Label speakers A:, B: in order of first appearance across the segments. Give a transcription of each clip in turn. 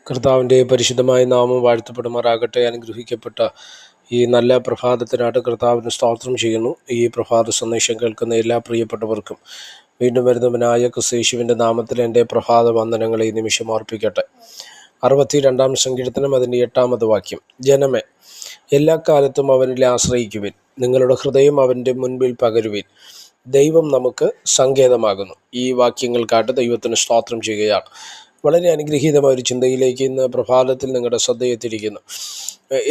A: കർത്താവിൻ്റെ പരിശുദ്ധമായ നാമം വാഴ്ത്തപ്പെടുമാറാകട്ടെ. അനുഗ്രഹിക്കപ്പെട്ട ഈ നല്ല പ്രഭാതത്തിനായിട്ട് കർത്താവിന് സ്തോത്രം ചെയ്യുന്നു. ഈ പ്രഭാത സന്ദേശം കേൾക്കുന്ന എല്ലാ പ്രിയപ്പെട്ടവർക്കും വീണ്ടും വരുന്നവനായ ക്രിസ്തയേശുവിൻ്റെ നാമത്തിൽ എൻ്റെ പ്രഭാത വന്ദനങ്ങളെ ഈ നിമിഷം അർപ്പിക്കട്ടെ. 62-ാം സങ്കീർത്തനം അതിൻ്റെ 8-ാമത് വാക്യം. ജനമേ, എല്ലാ കാലത്തും അവനിൽ ആശ്രയിക്കുവിൻ, നിങ്ങളുടെ ഹൃദയം അവൻ്റെ മുൻപിൽ പകരുവിൻ, ദൈവം നമുക്ക് സങ്കേതമാകുന്നു. ഈ വാക്യങ്ങൾക്കായിട്ട് ദൈവത്തിന് സ്തോത്രം ചെയ്യുകയാണ്. വളരെ അനുഗ്രഹീതമായ ഒരു ചിന്തയിലേക്ക് ഇന്ന് പ്രഭാതത്തിൽ നിങ്ങളുടെ ശ്രദ്ധയെത്തിയിരിക്കുന്നു.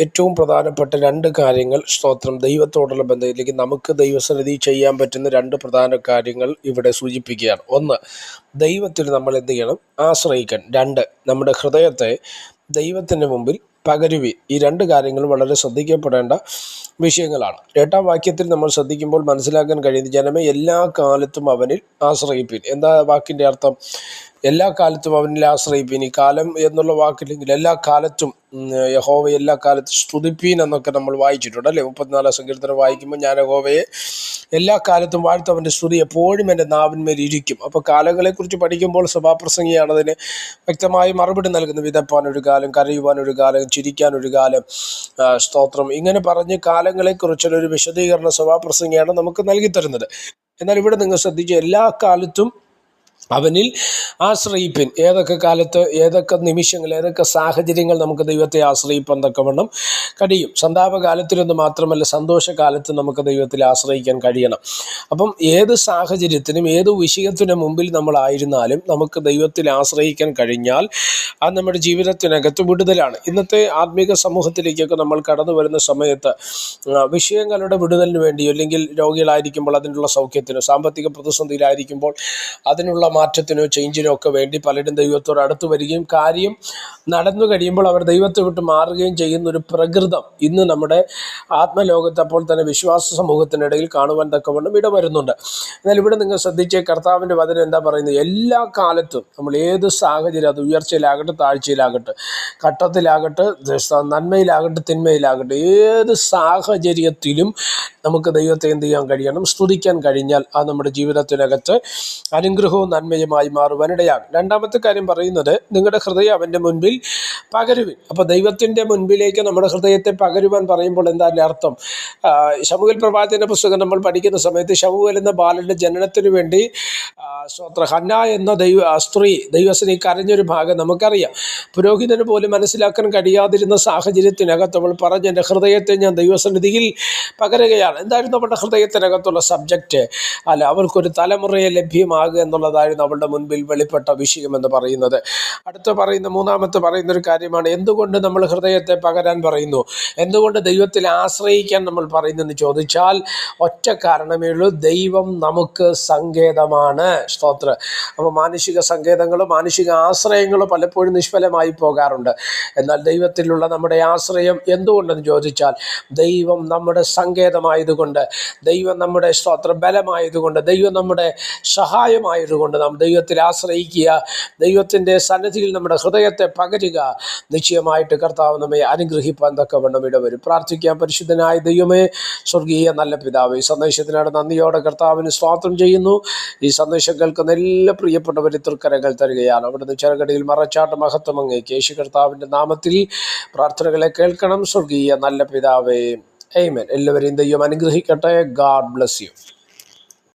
A: ഏറ്റവും പ്രധാനപ്പെട്ട 2 കാര്യങ്ങൾ, സ്തോത്രം, ദൈവത്തോടുള്ള ബന്ധത്തിലേക്ക് നമുക്ക് ദൈവസന്നിധി ചെയ്യാൻ പറ്റുന്ന 2 പ്രധാന കാര്യങ്ങൾ ഇവിടെ സൂചിപ്പിക്കുകയാണ്. 1, ദൈവത്തിൽ നമ്മൾ എന്ത് ചെയ്യണം? ആശ്രയിക്കണം. 2, നമ്മുടെ ഹൃദയത്തെ ദൈവത്തിൻ്റെ മുമ്പിൽ പകരുവി. ഈ 2 കാര്യങ്ങൾ വളരെ ശ്രദ്ധിക്കപ്പെടേണ്ട വിഷയങ്ങളാണ്. 8-ാം വാക്യത്തിൽ നമ്മൾ ശ്രദ്ധിക്കുമ്പോൾ മനസ്സിലാക്കാൻ കഴിയുന്നത്, ജനമേ എല്ലാ കാലത്തും അവനിൽ ആശ്രയിപ്പിൻ. എന്താ വാക്കിൻ്റെ അർത്ഥം? എല്ലാ കാലത്തും അവനിൽ ആശ്രയിപ്പിൻ. ഈ കാലം എന്നുള്ള വാക്കില്ലെങ്കിൽ എല്ലാ കാലത്തും യഹോവ എല്ലാ കാലത്തും സ്തുതിപ്പീൻ എന്നൊക്കെ നമ്മൾ വായിച്ചിട്ടുണ്ട് അല്ലേ? 34-ാം സങ്കീർത്തനം വായിക്കുമ്പോൾ, ഞാൻ യഹോവയെ എല്ലാ കാലത്തും വാഴ്ത്തവൻ്റെ സ്തുതി എപ്പോഴും എൻ്റെ നാവിന്മേൽ ഇരിക്കും. അപ്പോൾ കാലങ്ങളെക്കുറിച്ച് പഠിക്കുമ്പോൾ സഭാപ്രസംഗിയാണ് അതിന് വ്യക്തമായി മറുപടി നൽകുന്നത്. വിതപ്പാനൊരു കാലം, കരയുവാനൊരു കാലം, ചിരിക്കാനൊരു കാലം, സ്തോത്രം, ഇങ്ങനെ പറഞ്ഞ് കാലങ്ങളെക്കുറിച്ചുള്ളൊരു വിശദീകരണ സഭാപ്രസംഗിയാണ് നമുക്ക് നൽകി തരുന്നത്. എന്നാൽ ഇവിടെ നിങ്ങൾ ശ്രദ്ധിച്ച്, എല്ലാ കാലത്തും അവനിൽ ആശ്രയിപ്പിൻ. ഏതൊക്കെ കാലത്ത്, ഏതൊക്കെ നിമിഷങ്ങൾ, ഏതൊക്കെ സാഹചര്യങ്ങൾ നമുക്ക് ദൈവത്തെ ആശ്രയിപ്പാൻ തക്കവണ്ണം കഴിയും. സന്താപകാലത്തിലൊന്നും മാത്രമല്ല, സന്തോഷകാലത്ത് നമുക്ക് ദൈവത്തിൽ ആശ്രയിക്കാൻ കഴിയണം. അപ്പം ഏത് സാഹചര്യത്തിനും ഏത് വിഷയത്തിനു മുമ്പിൽ നമ്മളായിരുന്നാലും നമുക്ക് ദൈവത്തിൽ ആശ്രയിക്കാൻ കഴിഞ്ഞാൽ അത് നമ്മുടെ ജീവിതത്തിനകത്ത് വിടുതലാണ്. ഇന്നത്തെ ആത്മീക സമൂഹത്തിലേക്കൊക്കെ നമ്മൾ കടന്നു വരുന്ന സമയത്ത് വിഷയങ്ങളുടെ വിടുതലിന് വേണ്ടി, അല്ലെങ്കിൽ രോഗികളായിരിക്കുമ്പോൾ അതിനുള്ള സൗഖ്യത്തിനോ, സാമ്പത്തിക പ്രതിസന്ധിയിലായിരിക്കുമ്പോൾ അതിനുള്ള മാറ്റത്തിനോ ചേഞ്ചിനോ ഒക്കെ വേണ്ടി പലരും ദൈവത്തോട് അടുത്ത് വരികയും കാര്യം നടന്നു കഴിയുമ്പോൾ അവർ ദൈവത്തെ വിട്ട് മാറുകയും ചെയ്യുന്നൊരു പ്രകൃതം ഇന്ന് നമ്മുടെ ആത്മലോകത്ത്, അപ്പോൾ തന്നെ വിശ്വാസ സമൂഹത്തിനിടയിൽ കാണുവാൻ തക്കവണ്ണം ഇടവരുന്നുണ്ട്. എന്നാൽ ഇവിടെ നിങ്ങൾ ശ്രദ്ധിച്ച കർത്താവിൻ്റെ വചനം എന്താ പറയുന്നത്? എല്ലാ കാലത്തും നമ്മൾ ഏത് സാഹചര്യം, അത് ഉയർച്ചയിലാകട്ടെ, താഴ്ചയിലാകട്ടെ, ഘട്ടത്തിലാകട്ടെ, നന്മയിലാകട്ടെ, തിന്മയിലാകട്ടെ, ഏത് സാഹചര്യത്തിലും നമുക്ക് ദൈവത്തെ എന്ത് ചെയ്യാൻ കഴിയണം? സ്തുതിക്കാൻ കഴിഞ്ഞാൽ അത് നമ്മുടെ ജീവിതത്തിനകത്ത് അനുഗ്രഹവും നന്മയുമായി മാറുവാനിടയാകും. 2-ാമത്തെ കാര്യം പറയുന്നത്, നിങ്ങളുടെ ഹൃദയം അവൻ്റെ മുൻപിൽ പകരുവിൻ. അപ്പോൾ ദൈവത്തിൻ്റെ മുൻപിലേക്ക് നമ്മുടെ ഹൃദയത്തെ പകരുവാൻ പറയുമ്പോൾ എന്താ അതിൻ്റെ അർത്ഥം? ശമൂവേൽ പ്രവാചകന്റെ പുസ്തകം നമ്മൾ പഠിക്കുന്ന സമയത്ത് ശമൂവേൽ എന്ന ബാലൻ്റെ ജനനത്തിനു വേണ്ടി ഹന്ന എന്ന സ്ത്രീ ദൈവസേനയിൽ കരഞ്ഞൊരു ഭാഗം നമുക്കറിയാം. പുരോഹിതന് പോലും മനസ്സിലാക്കാൻ കഴിയാതിരുന്ന സാഹചര്യത്തിനകത്ത് അവൾ പറഞ്ഞ്, എൻ്റെ ഹൃദയത്തെ ഞാൻ ദൈവസന്നിധിയിൽ പകരുകയാണ്. എന്തായിരുന്നു അവളുടെ ഹൃദയത്തിനകത്തുള്ള സബ്ജക്റ്റ്? അല്ല, അവൾക്കൊരു തലമുറയെ ലഭ്യമാകുക എന്നുള്ളതായിരുന്നു അവളുടെ മുൻപിൽ വെളിപ്പെട്ട വിഷയം എന്ന് പറയുന്നത്. അടുത്ത പറയുന്ന 3-ാമത്തെ പറയുന്നൊരു കാര്യമാണ്, എന്തുകൊണ്ട് നമ്മൾ ഹൃദയത്തെ പകരാൻ പറയുന്നു, എന്തുകൊണ്ട് ദൈവത്തിൽ ആശ്രയിക്കാൻ നമ്മൾ പറയുന്നെന്ന് ചോദിച്ചാൽ ഒറ്റ കാരണമേ ഉള്ളൂ: ദൈവം നമുക്ക് സങ്കേതമാണ്. സ്തോത്രം. അപ്പോൾ മാനുഷിക സങ്കേതങ്ങളോ മാനുഷിക ആശ്രയങ്ങളോ പലപ്പോഴും നിഷ്ഫലമായി പോകാറുണ്ട്. എന്നാൽ ദൈവത്തിലുള്ള നമ്മുടെ ആശ്രയം എന്തുകൊണ്ടെന്ന് ചോദിച്ചാൽ, ദൈവം നമ്മുടെ സങ്കേതമായതുകൊണ്ട്, ദൈവം നമ്മുടെ സ്തോത്രം ബലമായതുകൊണ്ട്, ദൈവം നമ്മുടെ സഹായമായതുകൊണ്ട് നാം ദൈവത്തിൽ ആശ്രയിക്കുക, ദൈവത്തിൻ്റെ സന്നിധിയിൽ നമ്മുടെ ഹൃദയത്തെ പകരുക. നിശ്ചയമായിട്ട് കർത്താവ് നമ്മെ അനുഗ്രഹിപ്പാൻ തക്കവണ്ണം ഇടവരും. പ്രാർത്ഥിക്കാം. പരിശുദ്ധനായ ദൈവമേ, സ്വർഗീയ നല്ല പിതാവേ, ഈ സന്ദേശത്തിനാണ് നന്ദിയോടെ കർത്താവിന് സ്തോത്രം ചെയ്യുന്നു. ഈ സന്ദേശം കേൾക്കുന്ന എല്ലാ പ്രിയപ്പെട്ടവരെ തൃക്കരങ്ങൾ തരികയാണ്. അവിടുന്ന് ചെറുകടയിൽ മറച്ചാട്ട് മഹത്വം അങ്ങേക്ക്. യേശു കർത്താവിൻ്റെ നാമത്തിൽ പ്രാർത്ഥനകളെ കേൾക്കണം. സ്വർഗീയ നല്ല പിതാവേ, ആമേൻ. എല്ലാവരെയും ദൈവം അനുഗ്രഹിക്കട്ടെ. God bless you.